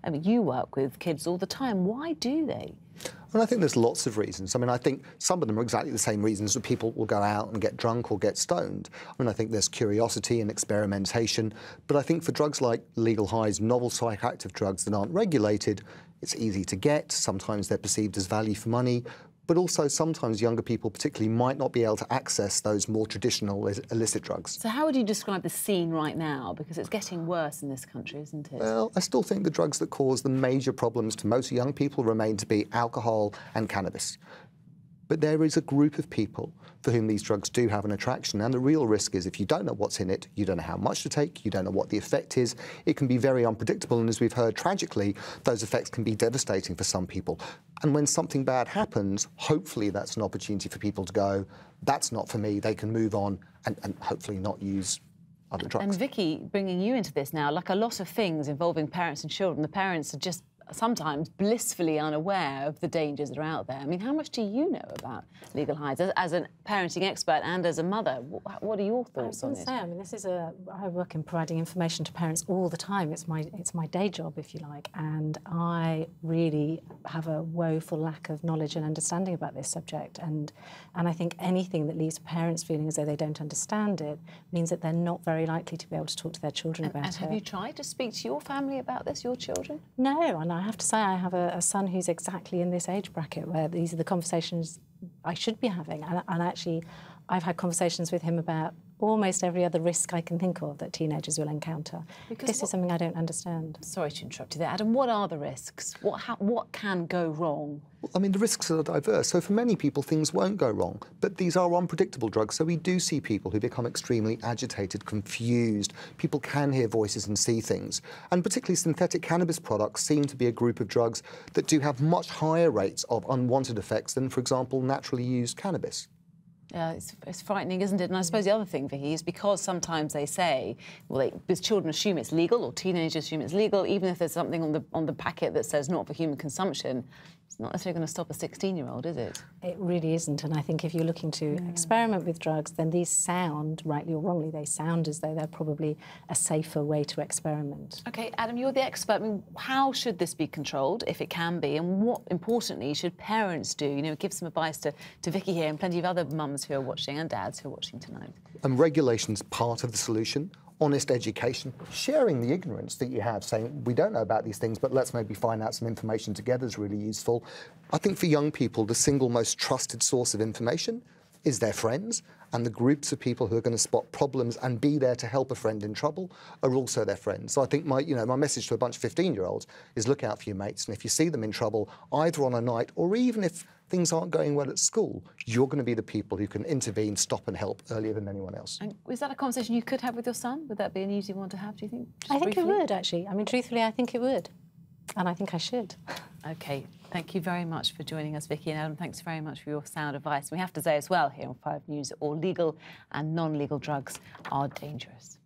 I mean, you work with kids all the time. Why do they? Well, I think there's lots of reasons. I mean, I think some of them are exactly the same reasons that people will go out and get drunk or get stoned. I mean, I think there's curiosity and experimentation, but I think for drugs like legal highs, novel psychoactive drugs that aren't regulated, it's easy to get. Sometimes they're perceived as value for money, but also sometimes younger people particularly might not be able to access those more traditional illicit drugs. So how would you describe the scene right now? Because it's getting worse in this country, isn't it? Well, I still think the drugs that cause the major problems to most young people remain to be alcohol and cannabis. But there is a group of people for whom these drugs do have an attraction, and the real risk is if you don't know what's in it, you don't know how much to take, you don't know what the effect is, it can be very unpredictable, and as we've heard, tragically, those effects can be devastating for some people. And when something bad happens, hopefully that's an opportunity for people to go, that's not for me, they can move on and hopefully not use other drugs. And Vicki, bringing you into this now, like a lot of things involving parents and children, the parents are just sometimes blissfully unaware of the dangers that are out there. I mean, how much do you know about legal highs as a parenting expert and as a mother? What are your thoughts on it? I mean, I work in providing information to parents all the time. It's my day job, if you like, and I really have a woeful lack of knowledge and understanding about this subject. And I think anything that leaves parents feeling as though they don't understand it means that they're not very likely to be able to talk to their children about it. And have you tried to speak to your family about this, your children? No, and I have to say I have a son who's exactly in this age bracket where these are the conversations I should be having. And actually, I've had conversations with him about almost every other risk I can think of that teenagers will encounter. Because this is something I don't understand. Sorry to interrupt you there, Adam. What are the risks? What can go wrong? I mean, the risks are diverse. So for many people, things won't go wrong. But these are unpredictable drugs. So we do see people who become extremely agitated, confused. People can hear voices and see things. And particularly synthetic cannabis products seem to be a group of drugs that do have much higher rates of unwanted effects than, for example, naturally used cannabis. Yeah, it's frightening, isn't it? And I suppose the other thing, Vicki, is because sometimes they say, well, because children assume it's legal or teenagers assume it's legal, even if there's something on the packet that says not for human consumption, it's not necessarily going to stop a 16-year-old, is it? It really isn't. And I think if you're looking to experiment with drugs, then these sound, rightly or wrongly, they sound as though they're probably a safer way to experiment. OK, Adam, you're the expert. I mean, how should this be controlled, if it can be, and what, importantly, should parents do? You know, give some advice to Vicki here and plenty of other mums who are watching and dads who are watching tonight. And regulation's part of the solution. Honest education, sharing the ignorance that you have, saying we don't know about these things, but let's maybe find out some information together is really useful. I think for young people, the single most trusted source of information is their friends, and the groups of people who are going to spot problems and be there to help a friend in trouble are also their friends. So I think my message to a bunch of 15-year-olds is look out for your mates, and if you see them in trouble, either on a night or even if things aren't going well at school, you're going to be the people who can intervene, stop and help earlier than anyone else. And is that a conversation you could have with your son? Would that be an easy one to have, do you think? I think it would, actually. I mean, truthfully, I think it would. And I think I should. OK, thank you very much for joining us, Vicki, and Adam, thanks very much for your sound advice. We have to say as well here on 5 News that all legal and non-legal drugs are dangerous.